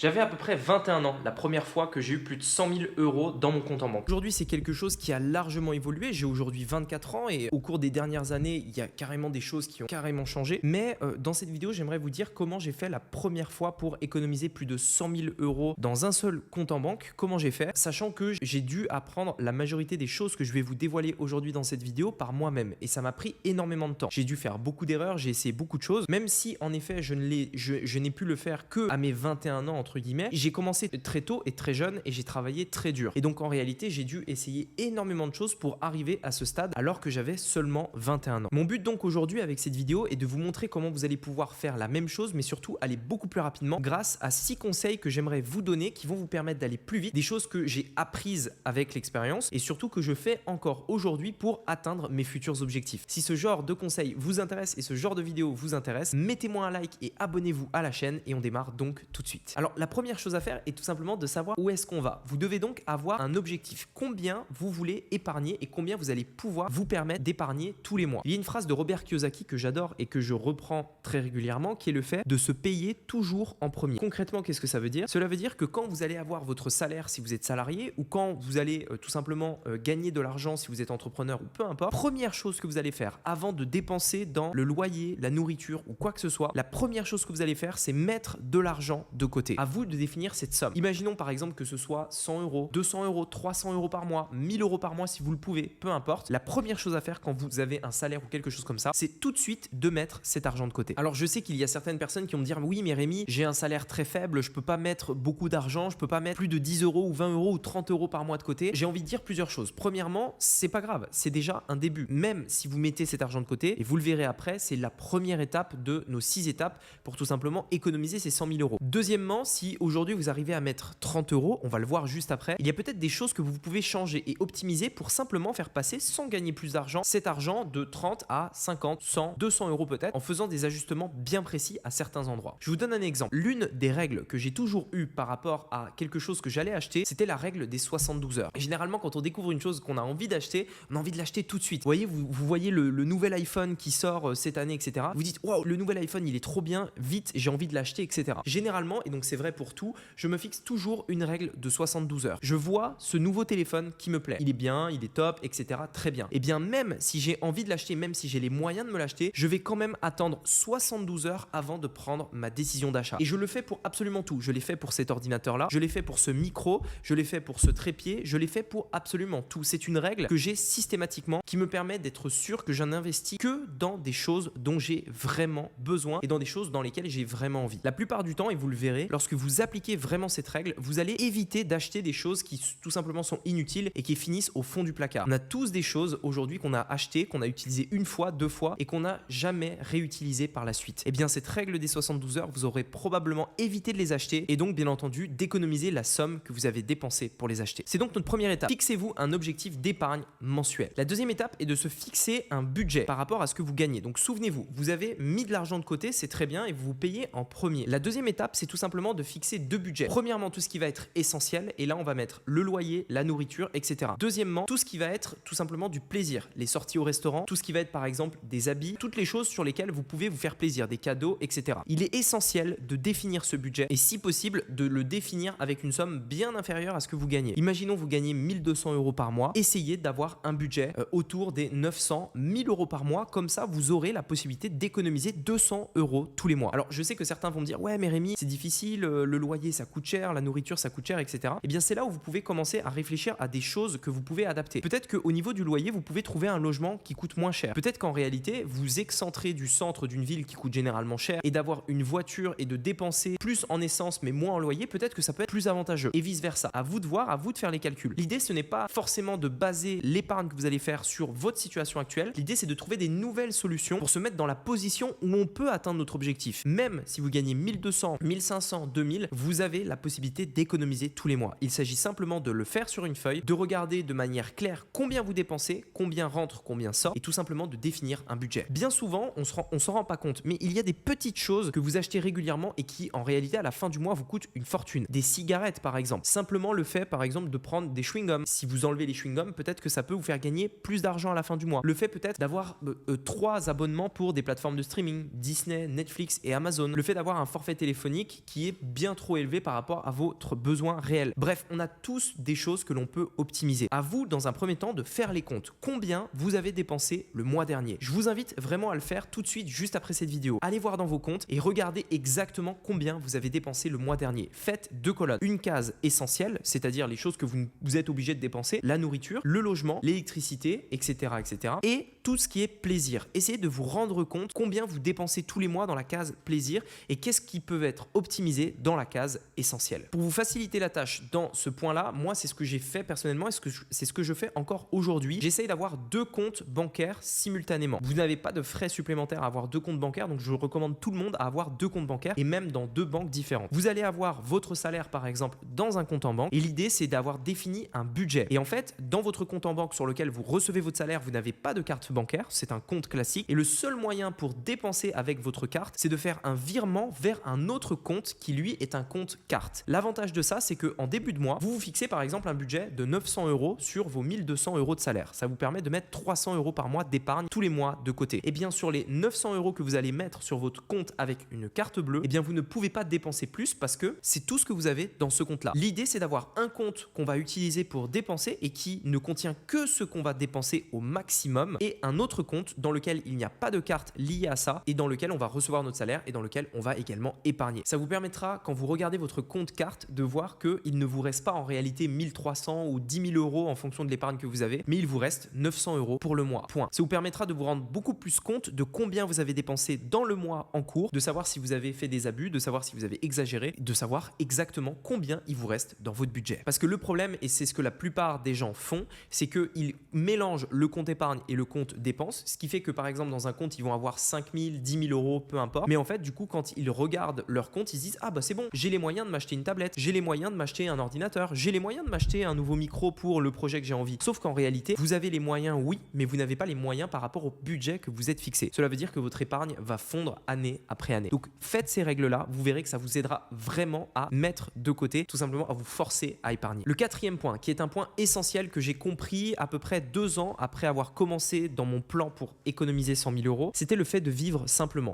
J'avais à peu près 21 ans la première fois que j'ai eu plus de 100 000 euros dans mon compte en banque. Aujourd'hui, c'est quelque chose qui a largement évolué. J'ai aujourd'hui 24 ans et au cours des dernières années, il y a carrément des choses qui ont carrément changé. Mais dans cette vidéo, j'aimerais vous dire comment j'ai fait la première fois pour économiser plus de 100 000 euros dans un seul compte en banque. Comment j'ai fait, sachant que j'ai dû apprendre la majorité des choses que je vais vous dévoiler aujourd'hui dans cette vidéo par moi-même. Et ça m'a pris énormément de temps. J'ai dû faire beaucoup d'erreurs, j'ai essayé beaucoup de choses, même si en effet, je n'ai pu le faire que à mes 21 ans entre guillemets. J'ai commencé très tôt et très jeune et j'ai travaillé très dur. Et donc en réalité, j'ai dû essayer énormément de choses pour arriver à ce stade alors que j'avais seulement 21 ans. Mon but donc aujourd'hui avec cette vidéo est de vous montrer comment vous allez pouvoir faire la même chose mais surtout aller beaucoup plus rapidement grâce à 6 conseils que j'aimerais vous donner qui vont vous permettre d'aller plus vite, des choses que j'ai apprises avec l'expérience et surtout que je fais encore aujourd'hui pour atteindre mes futurs objectifs. Si ce genre de conseils vous intéresse et ce genre de vidéo vous intéresse, mettez-moi un like et abonnez-vous à la chaîne et on démarre donc tout de suite. Alors la première chose à faire est tout simplement de savoir où est-ce qu'on va. Vous devez donc avoir un objectif. Combien vous voulez épargner et combien vous allez pouvoir vous permettre d'épargner tous les mois. Il y a une phrase de Robert Kiyosaki que j'adore et que je reprends très régulièrement qui est le fait de se payer toujours en premier. Concrètement, qu'est-ce que ça veut dire? Cela veut dire que quand vous allez avoir votre salaire si vous êtes salarié ou quand vous allez tout simplement gagner de l'argent si vous êtes entrepreneur ou peu importe, première chose que vous allez faire avant de dépenser dans le loyer, la nourriture ou quoi que ce soit, la première chose que vous allez faire c'est mettre de l'argent de côté. À vous de définir cette somme. Imaginons par exemple que ce soit 100 euros, 200 euros, 300 euros par mois, 1000 euros par mois si vous le pouvez, peu importe. La première chose à faire quand vous avez un salaire ou quelque chose comme ça, c'est tout de suite de mettre cet argent de côté. Alors je sais qu'il y a certaines personnes qui vont me dire oui mais Rémi, j'ai un salaire très faible, je peux pas mettre beaucoup d'argent, je peux pas mettre plus de 10 euros ou 20 euros ou 30 euros par mois de côté. J'ai envie de dire plusieurs choses. Premièrement, c'est pas grave, c'est déjà un début. Même si vous mettez cet argent de côté, et vous le verrez après, c'est la première étape de nos 6 étapes pour tout simplement économiser ces 100 000 euros. Deuxièmement, si aujourd'hui vous arrivez à mettre 30 euros, on va le voir juste après, il y a peut-être des choses que vous pouvez changer et optimiser pour simplement faire passer sans gagner plus d'argent, cet argent de 30 à 50, 100, 200 euros peut-être en faisant des ajustements bien précis à certains endroits. Je vous donne un exemple. L'une des règles que j'ai toujours eues par rapport à quelque chose que j'allais acheter, c'était la règle des 72 heures. Et généralement, quand on découvre une chose qu'on a envie d'acheter, on a envie de l'acheter tout de suite. Vous voyez, vous voyez le nouvel iPhone qui sort cette année, etc. Vous dites, waouh, le nouvel iPhone, il est trop bien, vite, j'ai envie de l'acheter, etc. Généralement, et donc c'est vrai pour tout, je me fixe toujours une règle de 72 heures. Je vois ce nouveau téléphone qui me plaît. Il est bien, il est top, etc. Très bien. Et bien même si j'ai envie de l'acheter, même si j'ai les moyens de me l'acheter, je vais quand même attendre 72 heures avant de prendre ma décision d'achat. Et je le fais pour absolument tout. Je l'ai fait pour cet ordinateur-là, je l'ai fait pour ce micro, je l'ai fait pour ce trépied, je l'ai fait pour absolument tout. C'est une règle que j'ai systématiquement qui me permet d'être sûr que je n'investis que dans des choses dont j'ai vraiment besoin et dans des choses dans lesquelles j'ai vraiment envie. La plupart du temps, et vous le verrez, lorsque vous appliquez vraiment cette règle, vous allez éviter d'acheter des choses qui tout simplement sont inutiles et qui finissent au fond du placard. On a tous des choses aujourd'hui qu'on a achetées, qu'on a utilisées une fois, deux fois et qu'on n'a jamais réutilisées par la suite. Et bien cette règle des 72 heures, vous aurez probablement évité de les acheter et donc bien entendu d'économiser la somme que vous avez dépensée pour les acheter. C'est donc notre première étape. Fixez-vous un objectif d'épargne mensuel. La deuxième étape est de se fixer un budget par rapport à ce que vous gagnez. Donc souvenez-vous, vous avez mis de l'argent de côté, c'est très bien et vous vous payez en premier. La deuxième étape, c'est tout simplement de fixer deux budgets. Premièrement, tout ce qui va être essentiel et là on va mettre le loyer, la nourriture, etc. Deuxièmement, tout ce qui va être tout simplement du plaisir, les sorties au restaurant, tout ce qui va être par exemple des habits, toutes les choses sur lesquelles vous pouvez vous faire plaisir, des cadeaux, etc. Il est essentiel de définir ce budget et si possible de le définir avec une somme bien inférieure à ce que vous gagnez. Imaginons vous gagnez 1200 euros par mois, essayez d'avoir un budget autour des 900, 1000 euros par mois, comme ça vous aurez la possibilité d'économiser 200 euros tous les mois. Alors je sais que certains vont me dire ouais mais Rémi c'est difficile, le loyer ça coûte cher, la nourriture ça coûte cher, etc. Et bien c'est là où vous pouvez commencer à réfléchir à des choses que vous pouvez adapter. Peut-être qu'au niveau du loyer vous pouvez trouver un logement qui coûte moins cher. Peut-être qu'en réalité vous excentrez du centre d'une ville qui coûte généralement cher et d'avoir une voiture et de dépenser plus en essence mais moins en loyer, peut-être que ça peut être plus avantageux et vice versa. À vous de voir, à vous de faire les calculs. L'idée ce n'est pas forcément de baser l'épargne que vous allez faire sur votre situation actuelle. L'idée c'est de trouver des nouvelles solutions pour se mettre dans la position où on peut atteindre notre objectif. Même si vous gagnez 1200, 1500, 2000, vous avez la possibilité d'économiser tous les mois. Il s'agit simplement de le faire sur une feuille, de regarder de manière claire combien vous dépensez, combien rentre, combien sort et tout simplement de définir un budget. Bien souvent, on s'en rend pas compte, mais il y a des petites choses que vous achetez régulièrement et qui en réalité à la fin du mois vous coûtent une fortune. Des cigarettes par exemple. Simplement le fait par exemple de prendre des chewing-gums. Si vous enlevez les chewing-gums, peut-être que ça peut vous faire gagner plus d'argent à la fin du mois. Le fait peut-être d'avoir 3 abonnements pour des plateformes de streaming, Disney, Netflix et Amazon. Le fait d'avoir un forfait téléphonique qui est bien trop élevé par rapport à votre besoin réel. Bref, on a tous des choses que l'on peut optimiser. À vous, dans un premier temps, de faire les comptes. Combien vous avez dépensé le mois dernier? Je vous invite vraiment à le faire tout de suite, juste après cette vidéo. Allez voir dans vos comptes et regardez exactement combien vous avez dépensé le mois dernier. Faites 2 colonnes. Une case essentielle, c'est-à-dire les choses que vous êtes obligé de dépenser, la nourriture, le logement, l'électricité, etc., etc. Et tout ce qui est plaisir. Essayez de vous rendre compte combien vous dépensez tous les mois dans la case plaisir et qu'est-ce qui peut être optimisé dans la case essentielle. Pour vous faciliter la tâche dans ce point-là, moi, c'est ce que j'ai fait personnellement et c'est ce que je fais encore aujourd'hui. J'essaye d'avoir 2 comptes bancaires simultanément. Vous n'avez pas de frais supplémentaires à avoir 2 comptes bancaires, donc je recommande tout le monde à avoir 2 comptes bancaires et même dans 2 banques différentes. Vous allez avoir votre salaire, par exemple, dans un compte en banque et l'idée, c'est d'avoir défini un budget. Et en fait, dans votre compte en banque sur lequel vous recevez votre salaire, vous n'avez pas de carte bancaire, c'est un compte classique et le seul moyen pour dépenser avec votre carte, c'est de faire un virement vers un autre compte qui lui est un compte carte. L'avantage de ça, c'est qu'en début de mois, vous vous fixez par exemple un budget de 900 € sur vos 1200 € de salaire. Ça vous permet de mettre 300 € par mois d'épargne tous les mois de côté. Et bien sur les 900 € que vous allez mettre sur votre compte avec une carte bleue, et bien vous ne pouvez pas dépenser plus parce que c'est tout ce que vous avez dans ce compte-là. L'idée, c'est d'avoir un compte qu'on va utiliser pour dépenser et qui ne contient que ce qu'on va dépenser au maximum et un autre compte dans lequel il n'y a pas de carte liée à ça et dans lequel on va recevoir notre salaire et dans lequel on va également épargner. Ça vous permettra, quand vous regardez votre compte carte, de voir qu'il ne vous reste pas en réalité 1300 ou 10 000 € en fonction de l'épargne que vous avez, mais il vous reste 900 € pour le mois. Point. Ça vous permettra de vous rendre beaucoup plus compte de combien vous avez dépensé dans le mois en cours, de savoir si vous avez fait des abus, de savoir si vous avez exagéré, de savoir exactement combien il vous reste dans votre budget. Parce que le problème, et c'est ce que la plupart des gens font, c'est qu'ils mélangent le compte épargne et le compte dépense, ce qui fait que par exemple dans un compte, ils vont avoir 5 000, 10 000 €, peu importe. Mais en fait, du coup, quand ils regardent leur compte, ils se disent « Ah bah c'est bon, j'ai les moyens de m'acheter une tablette, j'ai les moyens de m'acheter un ordinateur, j'ai les moyens de m'acheter un nouveau micro pour le projet que j'ai envie. » Sauf qu'en réalité, vous avez les moyens, oui, mais vous n'avez pas les moyens par rapport au budget que vous êtes fixé. Cela veut dire que votre épargne va fondre année après année. Donc faites ces règles-là, vous verrez que ça vous aidera vraiment à mettre de côté, tout simplement à vous forcer à épargner. Le 4e point, qui est un point essentiel que j'ai compris à peu près 2 ans après avoir commencé dans mon plan pour économiser 100 000 €, c'était le fait de vivre simplement.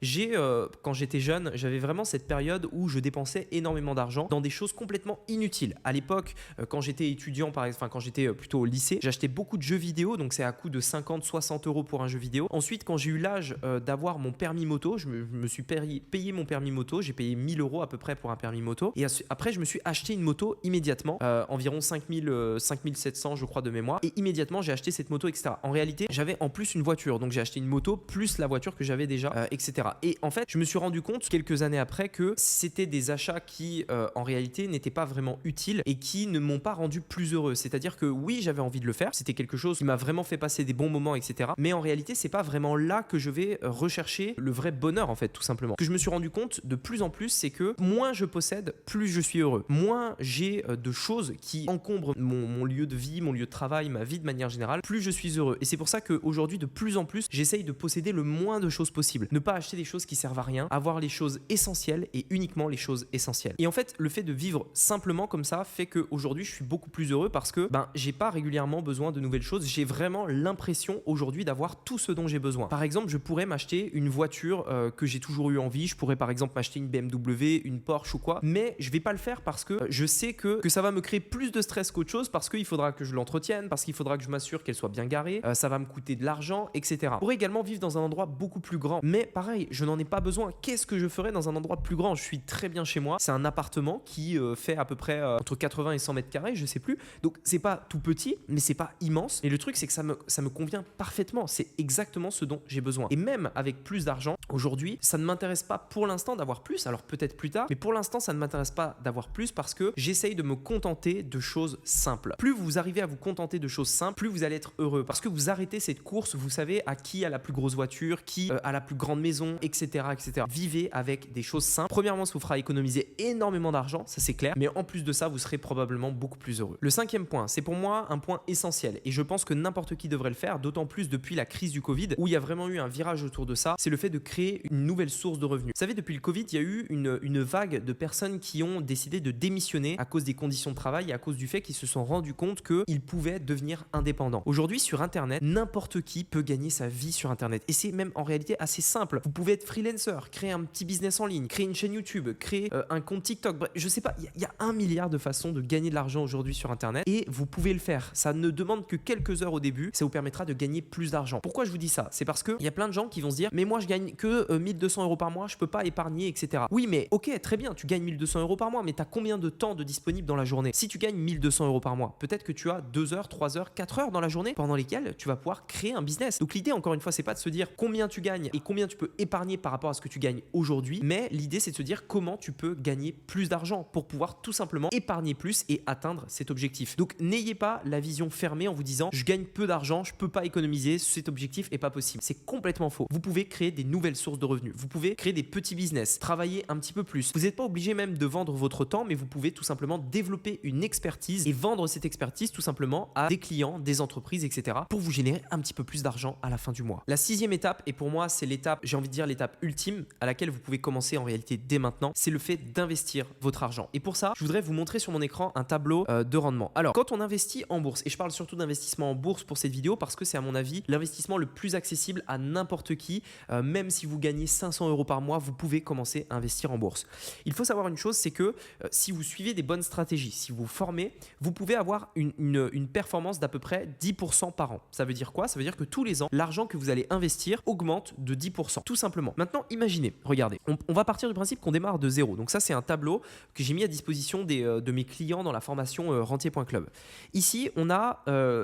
Quand j'étais jeune, j'avais vraiment cette période où je dépensais énormément d'argent dans des choses complètement inutiles. À l'époque, quand j'étais étudiant, quand j'étais plutôt au lycée, j'achetais beaucoup de jeux vidéo, donc c'est à coût de 50, 60 € pour un jeu vidéo. Ensuite, quand j'ai eu l'âge d'avoir mon permis moto, je me suis payé mon permis moto, j'ai payé 1000 € à peu près pour un permis moto. Et après, je me suis acheté une moto immédiatement, environ 5700 je crois de mémoire. Et immédiatement, j'ai acheté cette moto, etc. En réalité, j'avais en plus une voiture, donc j'ai acheté une moto plus la voiture que j'avais déjà, etc. Et en fait, je me suis rendu compte quelques années après que c'était des achats qui, en réalité, n'étaient pas vraiment utiles et qui ne m'ont pas rendu plus heureux. C'est-à-dire que oui, j'avais envie de le faire, c'était quelque chose qui m'a vraiment fait passer des bons moments, etc. Mais en réalité, c'est pas vraiment là que je vais rechercher le vrai bonheur, en fait, tout simplement. Ce que je me suis rendu compte de plus en plus, c'est que moins je possède, plus je suis heureux. Moins j'ai de choses qui encombrent mon lieu de vie, mon lieu de travail, ma vie de manière générale, plus je suis heureux. Et c'est pour ça qu'aujourd'hui, de plus en plus, j'essaye de posséder le moins de choses possible. Ne pas acheter des choses qui servent à rien, avoir les choses essentielles et uniquement les choses essentielles. Et en fait, le fait de vivre simplement comme ça fait qu'aujourd'hui, je suis beaucoup plus heureux parce que j'ai pas régulièrement besoin de nouvelles choses. J'ai vraiment l'impression aujourd'hui d'avoir tout ce dont j'ai besoin. Par exemple, je pourrais m'acheter une voiture que j'ai toujours eu envie. Je pourrais par exemple m'acheter une BMW, une Porsche ou quoi. Mais je vais pas le faire parce que je sais que ça va me créer plus de stress qu'autre chose parce qu'il faudra que je l'entretienne, parce qu'il faudra que je m'assure qu'elle soit bien garée. Ça va me coûter de l'argent, etc. Je pourrais également vivre dans un endroit beaucoup plus grand. Mais pareil, je n'en ai pas besoin. Qu'est-ce que je ferais dans un endroit plus grand? Je suis très bien chez moi. C'est un appartement qui fait à peu près entre 80 et 100 mètres carrés, je sais plus. Donc c'est pas tout petit, mais c'est pas immense. Et le truc, c'est que ça me convient parfaitement. C'est exactement ce dont j'ai besoin. Et même avec plus d'argent, aujourd'hui, ça ne m'intéresse pas pour l'instant d'avoir plus. Alors peut-être plus tard, mais pour l'instant, ça ne m'intéresse pas d'avoir plus parce que j'essaye de me contenter de choses simples. Plus vous arrivez à vous contenter de choses simples, plus vous allez être heureux parce que vous arrêtez cette course, vous savez à qui a la plus grosse voiture, qui a la plus grande maison, etc., etc. Vivez avec des choses simples. Premièrement, ça vous fera économiser énormément d'argent, ça c'est clair, mais en plus de ça, vous serez probablement beaucoup plus heureux. Le 5e point, c'est pour moi un point essentiel et je pense que n'importe qui devrait le faire, d'autant plus depuis la crise du Covid où il y a vraiment eu un virage autour de ça, c'est le fait de créer une nouvelle source de revenus. Vous savez, depuis le Covid, il y a eu une vague de personnes qui ont décidé de démissionner à cause des conditions de travail et à cause du fait qu'ils se sont rendus compte qu'ils pouvaient devenir indépendants. Aujourd'hui, sur Internet, n'importe qui peut gagner sa vie sur Internet et c'est même en réalité assez simple. Vous pouvez être freelancer, créer un petit business en ligne, créer une chaîne YouTube, créer créer un compte TikTok. Bref, je sais pas, il y a 1 milliard de façons de gagner de l'argent aujourd'hui sur Internet et vous pouvez le faire. Ça ne demande que quelques heures au début. Ça vous permettra de gagner plus d'argent. Pourquoi je vous dis ça? C'est parce qu'il y a plein de gens qui vont se dire mais moi je gagne que 1200 euros par mois, je peux pas épargner, etc. Oui, mais ok, très bien, tu gagnes 1200 euros par mois, mais tu as combien de temps de disponible dans la journée? Si tu gagnes 1200 euros par mois, peut-être que tu as 2 heures, 3 heures, 4 heures dans la journée pendant lesquelles tu vas pouvoir créer un business. Donc l'idée, encore une fois, c'est pas de se dire combien tu gagnes et combien tu peux épargner par rapport à ce que tu gagnes aujourd'hui, mais l'idée, c'est de se dire comment tu peux gagner plus d'argent pour pouvoir tout simplement épargner plus et atteindre cet objectif. Donc n'ayez pas la vision fermée en vous disant je gagne peu d'argent, je peux pas économiser, cet objectif est pas possible. C'est complètement faux. Vous pouvez créer des nouvelles sources de revenus. Vous pouvez créer des petits business, travailler un petit peu plus. Vous n'êtes pas obligé même de vendre votre temps, mais vous pouvez tout simplement développer une expertise et vendre cette expertise tout simplement à des clients, des entreprises, etc. pour vous générer un petit peu plus d'argent à la fin du mois. La 6e étape, et pour moi c'est l'étape, j'ai envie de dire l'étape ultime à laquelle vous pouvez commencer en réalité dès maintenant, c'est le fait d'investir votre argent. Et pour ça, je voudrais vous montrer sur mon écran un tableau de rendement. Alors, quand on investit en bourse, et je parle surtout d'investissement en bourse pour cette vidéo parce que c'est à mon avis l'investissement le plus accessible à n'importe qui, même si vous gagnez 500 euros par mois, vous pouvez commencer à investir en bourse. Il faut savoir une chose, c'est que si vous suivez des bonnes stratégies, si vous vous formez, vous pouvez avoir une performance d'à peu près 10% par an. Ça veut dire quoi? Ça veut dire que tous les ans, l'argent que vous allez investir augmente de 10%, tout simplement. Maintenant, imaginez, regardez, on va partir du principe qu'on démarre de zéro. Donc ça, c'est un tableau que j'ai mis à disposition de mes clients dans la formation rentier.club. Ici, on a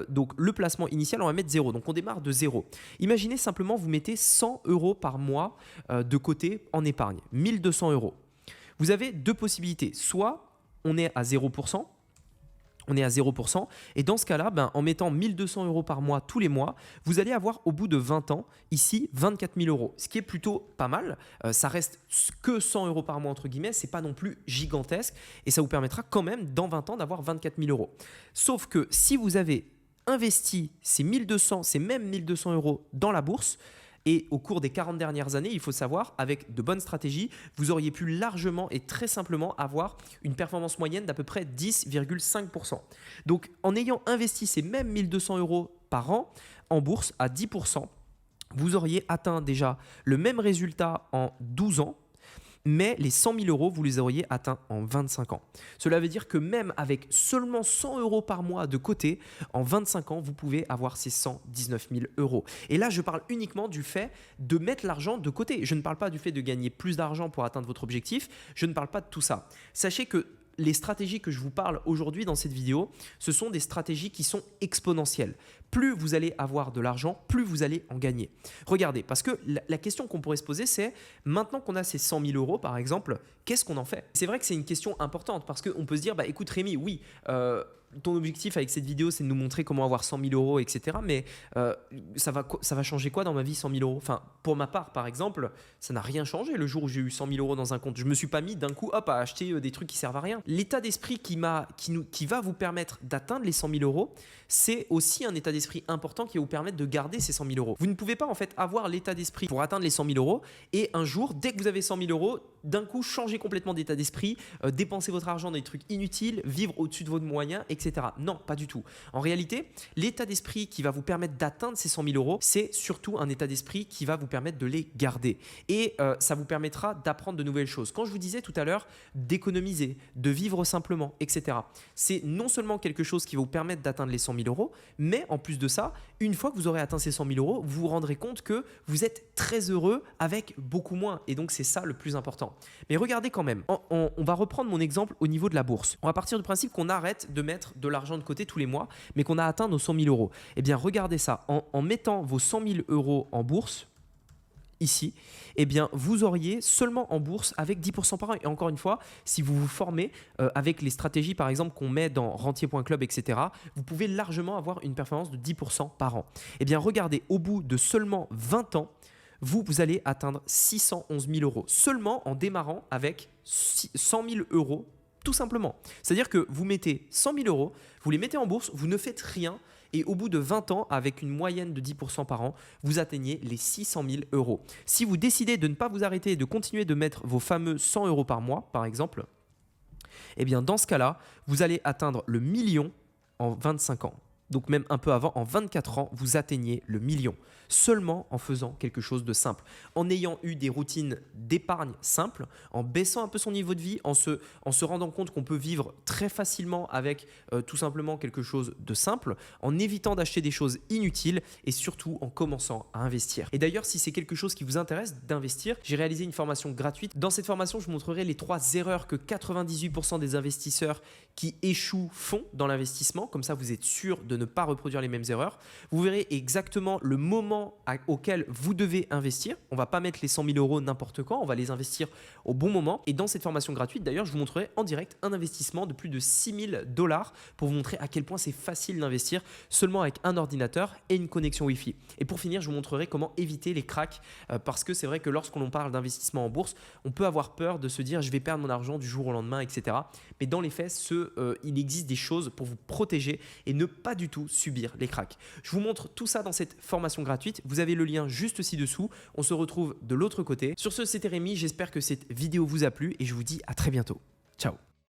donc le placement initial, on va mettre 0. Donc on démarre de 0. Imaginez simplement, vous mettez 100 euros par mois de côté en épargne, 1200 euros. Vous avez deux possibilités. Soit on est à 0%, et dans ce cas-là, en mettant 1200 euros par mois tous les mois, vous allez avoir au bout de 20 ans, ici, 24 000 euros, ce qui est plutôt pas mal. Ça reste que 100 euros par mois, entre guillemets, c'est pas non plus gigantesque, et ça vous permettra quand même, dans 20 ans, d'avoir 24 000 euros. Sauf que si vous avez investi ces mêmes 1200 euros dans la bourse, et au cours des 40 dernières années, il faut savoir, avec de bonnes stratégies, vous auriez pu largement et très simplement avoir une performance moyenne d'à peu près 10,5%. Donc, en ayant investi ces mêmes 1200 euros par an en bourse à 10%, vous auriez atteint déjà le même résultat en 12 ans, mais les 100 000 euros, vous les auriez atteints en 25 ans. Cela veut dire que même avec seulement 100 euros par mois de côté, en 25 ans, vous pouvez avoir ces 119 000 euros. Et là, je parle uniquement du fait de mettre l'argent de côté. Je ne parle pas du fait de gagner plus d'argent pour atteindre votre objectif. Je ne parle pas de tout ça. Sachez que les stratégies que je vous parle aujourd'hui dans cette vidéo, ce sont des stratégies qui sont exponentielles. Plus vous allez avoir de l'argent, plus vous allez en gagner. Regardez, parce que la question qu'on pourrait se poser, c'est maintenant qu'on a ces 100 000 euros, par exemple, qu'est-ce qu'on en fait? C'est vrai que c'est une question importante parce qu'on peut se dire, écoute Rémi, oui, ton objectif avec cette vidéo, c'est de nous montrer comment avoir 100 000 euros, etc. Mais ça va changer quoi dans ma vie, 100 000 euros? Enfin, pour ma part, par exemple, ça n'a rien changé le jour où j'ai eu 100 000 euros dans un compte. Je ne me suis pas mis d'un coup à acheter des trucs qui servent à rien. L'état d'esprit qui va vous permettre d'atteindre les 100 000 euros, c'est aussi un état d'esprit important qui va vous permettre de garder ces 100 000 euros. Vous ne pouvez pas en fait avoir l'état d'esprit pour atteindre les 100 000 euros et un jour, dès que vous avez 100 000 euros, d'un coup changer complètement d'état d'esprit, dépenser votre argent dans des trucs inutiles, vivre au-dessus de vos moyens, etc. Non, pas du tout. En réalité, l'état d'esprit qui va vous permettre d'atteindre ces 100 000 euros, c'est surtout un état d'esprit qui va vous permettre de les garder. Et ça vous permettra d'apprendre de nouvelles choses. Quand je vous disais tout à l'heure d'économiser, de vivre simplement, etc., c'est non seulement quelque chose qui va vous permettre d'atteindre les 100 000 euros, mais en plus de ça, une fois que vous aurez atteint ces 100 000 euros, vous vous rendrez compte que vous êtes très heureux avec beaucoup moins. Et donc, c'est ça le plus important. Mais regardez quand même, on va reprendre mon exemple au niveau de la bourse. On va partir du principe qu'on arrête de mettre de l'argent de côté tous les mois, mais qu'on a atteint nos 100 000 euros. Eh bien, regardez ça. En mettant vos 100 000 euros en bourse, ici, eh bien, vous auriez seulement en bourse avec 10% par an. Et encore une fois, si vous vous formez avec les stratégies, par exemple, qu'on met dans rentier.club, etc., vous pouvez largement avoir une performance de 10% par an. Eh bien, regardez, au bout de seulement 20 ans, vous allez atteindre 611 000 euros seulement en démarrant avec 100 000 euros, tout simplement. C'est-à-dire que vous mettez 100 000 euros, vous les mettez en bourse, vous ne faites rien et au bout de 20 ans, avec une moyenne de 10% par an, vous atteignez les 600 000 euros. Si vous décidez de ne pas vous arrêter et de continuer de mettre vos fameux 100 euros par mois, par exemple, eh bien dans ce cas-là, vous allez atteindre le million en 25 ans. donc même un peu avant, en 24 ans, vous atteignez le million. Seulement en faisant quelque chose de simple, en ayant eu des routines d'épargne simples, en baissant un peu son niveau de vie, en se rendant compte qu'on peut vivre très facilement avec tout simplement quelque chose de simple, en évitant d'acheter des choses inutiles et surtout en commençant à investir. Et d'ailleurs, si c'est quelque chose qui vous intéresse d'investir, j'ai réalisé une formation gratuite. Dans cette formation, je vous montrerai les 3 erreurs que 98% des investisseurs qui échouent font dans l'investissement. Comme ça, vous êtes sûr de ne pas reproduire les mêmes erreurs. Vous verrez exactement le moment auquel vous devez investir. On ne va pas mettre les 100 000 euros n'importe quand, on va les investir au bon moment. Et dans cette formation gratuite, d'ailleurs, je vous montrerai en direct un investissement de plus de 6 000 $ pour vous montrer à quel point c'est facile d'investir seulement avec un ordinateur et une connexion Wi-Fi. Et pour finir, je vous montrerai comment éviter les cracks parce que c'est vrai que lorsqu'on parle d'investissement en bourse, on peut avoir peur de se dire je vais perdre mon argent du jour au lendemain, etc. Mais dans les faits, il existe des choses pour vous protéger et ne pas du tout subir les cracks. Je vous montre tout ça dans cette formation gratuite. Vous avez le lien juste ci-dessous. On se retrouve de l'autre côté. Sur ce, c'était Rémi. J'espère que cette vidéo vous a plu et je vous dis à très bientôt. Ciao.